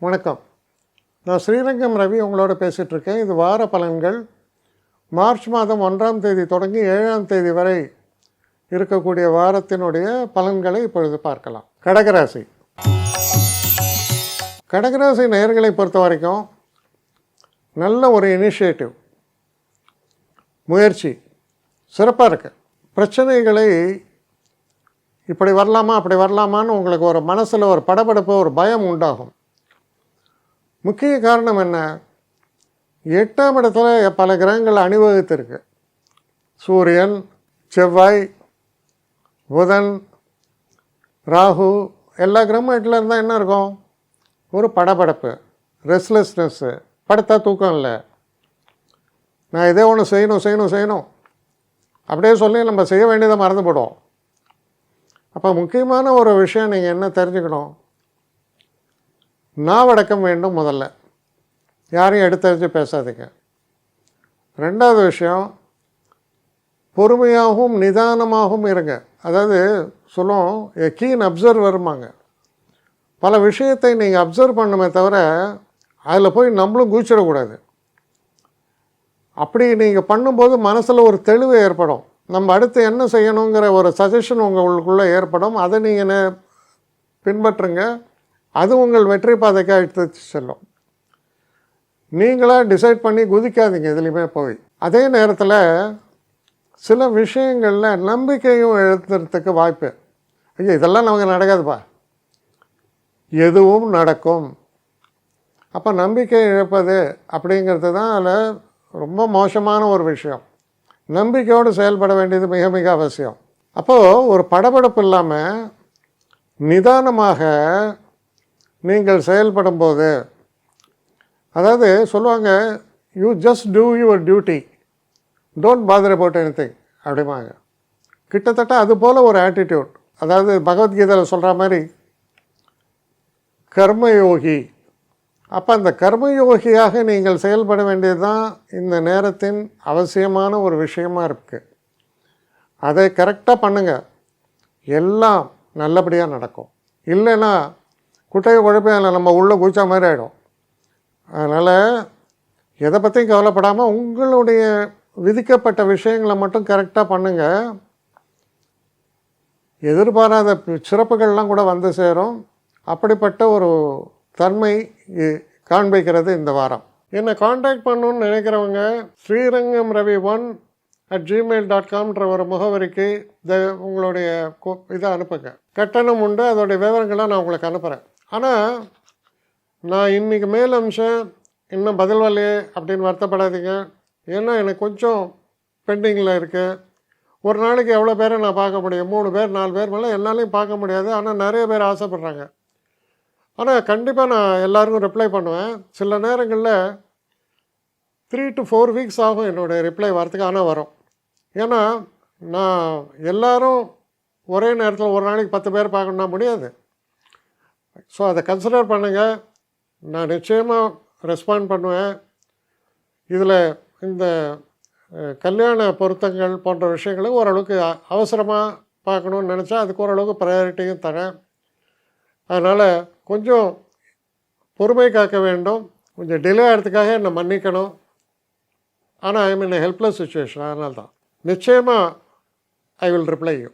வணக்கம். நான் ஸ்ரீரங்கம் ரவி உங்களோட பேசிகிட்ருக்கேன். இது வார பலன்கள். மார்ச் மாதம் 1ஆம் தேதி தொடங்கி 7ஆம் தேதி வரை இருக்கக்கூடிய வாரத்தினுடைய பலன்களை இப்பொழுது பார்க்கலாம். கடகராசி. கடகராசி நேயர்களை பொறுத்த வரைக்கும் நல்ல ஒரு இனிஷியேட்டிவ், முயற்சி சிறப்பாக இருக்குது. பிரச்சனைகளை இப்படி வரலாமா அப்படி வரலாமான்னு உங்களுக்கு ஒரு மனசில் ஒரு படபடப்பு, ஒரு பயம் உண்டாகும். முக்கிய காரணம் என்ன? 8ஆம் இடத்துல பல கிரகங்கள் அணிவகுத்திருக்கு. சூரியன், செவ்வாய், புதன், ராகு, எல்லா கிரகமும் 8ல் இருந்தால் என்ன இருக்கும்? ஒரு படபடப்பு, ரெஸ்ட்லெஸ்னஸ்ஸு, படுத்தா தூக்கம் இல்லை, நான் இதே ஒன்று செய்யணும் அப்படியே சொல்லி நம்ம செய்ய வேண்டியதை மறந்து போடுவோம். அப்போ முக்கியமான ஒரு விஷயம் நீங்கள் என்ன தெரிஞ்சுக்கணும்? நாவடக்கம் வேண்டும். முதல்ல யாரையும் எடுத்தறிஞ்சு பேசாதீங்க. 2வது விஷயம், பொறுமையாகவும் நிதானமாகவும் இருங்க. அதாவது சொல்லுவோம், கீன் அப்சர்வருமாங்க. பல விஷயத்தை நீங்கள் அப்சர்வ் பண்ணுமே தவிர அதில் போய் நம்மளும் குதிச்சிடக்கூடாது. அப்படி நீங்கள் பண்ணும்போது மனசில் ஒரு தெளிவு ஏற்படும். நம்ம அடுத்து என்ன செய்யணுங்கிற ஒரு சஜஷன் உங்களுக்குள்ளே ஏற்படும். அதை நீங்கள் பின்பற்றுங்க. அது உங்கள் வெற்றி பாதைக்கு எடுத்து செல்லும். நீங்களாக டிசைட் பண்ணி குதிக்காதீங்க எதுலேயுமே போய். அதே நேரத்தில் சில விஷயங்களில் நம்பிக்கையும் எழுத்துறதுக்கு வாய்ப்பு. ஐயோ இதெல்லாம் நமக்கு நடக்காதுப்பா, எதுவும் நடக்கும். அப்போ நம்பிக்கை இழப்பது அப்படிங்கிறது தான் அதில் ரொம்ப மோசமான ஒரு விஷயம். நம்பிக்கையோடு செயல்பட வேண்டியது மிக மிக அவசியம். அப்போது ஒரு படபடப்பு இல்லாமல் நிதானமாக நீங்கள் செயல்படும் போது, அதாவது சொல்லுவாங்க, you just do your duty, don't bother about anything அப்படிமாங்க. கிட்டத்தட்ட அது போல் ஒரு ஆட்டிடியூட். அதாவது பகவத்கீதையில் சொல்கிற மாதிரி கர்மயோகி. அப்போ அந்த கர்மயோகியாக நீங்கள் செயல்பட வேண்டியது தான் இந்த நேரத்தின் அவசியமான ஒரு விஷயமாக இருக்குது. அதை கரெக்டாக பண்ணுங்கள், எல்லாம் நல்லபடியாக நடக்கும். இல்லைன்னா குட்டையை குழப்பம் நம்ம உள்ளே குதிச்சா மாதிரி ஆகிடும். அதனால் எதை பற்றியும் கவலைப்படாமல் உங்களுடைய விதிக்கப்பட்ட விஷயங்களை மட்டும் கரெக்டாக பண்ணுங்கள். எதிர்பாராத சிறப்புகள்லாம் கூட வந்து சேரும். அப்படிப்பட்ட ஒரு தன்மை காண்பிக்கிறது இந்த வாரம். என்னை காண்டாக்ட் பண்ணணுன்னு நினைக்கிறவங்க srirangamravi1@gmail.com ஒரு முகவரிக்கு உங்களுடைய இதை அனுப்புங்க. கட்டணம் உண்டு, அதோடைய விவரங்களை நான் உங்களுக்கு அனுப்புகிறேன். ஆனால் நான் இன்றைக்கி மேல் அம்சம் இன்னும் பதில் வரலையே அப்படின்னு வருத்தப்படாதீங்க. ஏன்னா எனக்கு கொஞ்சம் பெண்டிங்கில் இருக்குது. ஒரு நாளைக்கு எவ்வளோ பேரை நான் பார்க்க முடியும்? 3 பேர் 4 பேர் மேலே என்னாலையும் பார்க்க முடியாது. ஆனால் நிறைய பேர் ஆசைப்பட்றாங்க. ஆனால் கண்டிப்பாக நான் எல்லாருக்கும் ரிப்ளை பண்ணுவேன். சில நேரங்களில் 3 to 4 வீக்ஸ் ஆகும் என்னுடைய ரிப்ளை வரத்துக்கு. ஆனால் வரும். ஏன்னா நான் எல்லோரும் ஒரே நேரத்தில் ஒரு நாளைக்கு 10 பேர் பார்க்கணுன்னா முடியாது. ஸோ அதை கன்சிடர் பண்ணுங்கள். நான் நிச்சயமாக ரெஸ்பாண்ட் பண்ணுவேன். இதில் இந்த கல்யாண பொருத்தங்கள் போன்ற விஷயங்களை ஓரளவுக்கு அவசரமாக பார்க்கணுன்னு நினச்சா அதுக்கு ஓரளவுக்கு ப்ரையாரிட்டியும் தரேன். அதனால் கொஞ்சம் பொறுமை காக்க வேண்டும். கொஞ்சம் டிலே ஆகிறதுக்காக என்னை மன்னிக்கணும். ஆனால் ஐ மீன் ஹெல்ப்லெஸ் சுச்சுவேஷன். அதனால தான் நிச்சயமாக ஐ வில் ரிப்ளை யூ.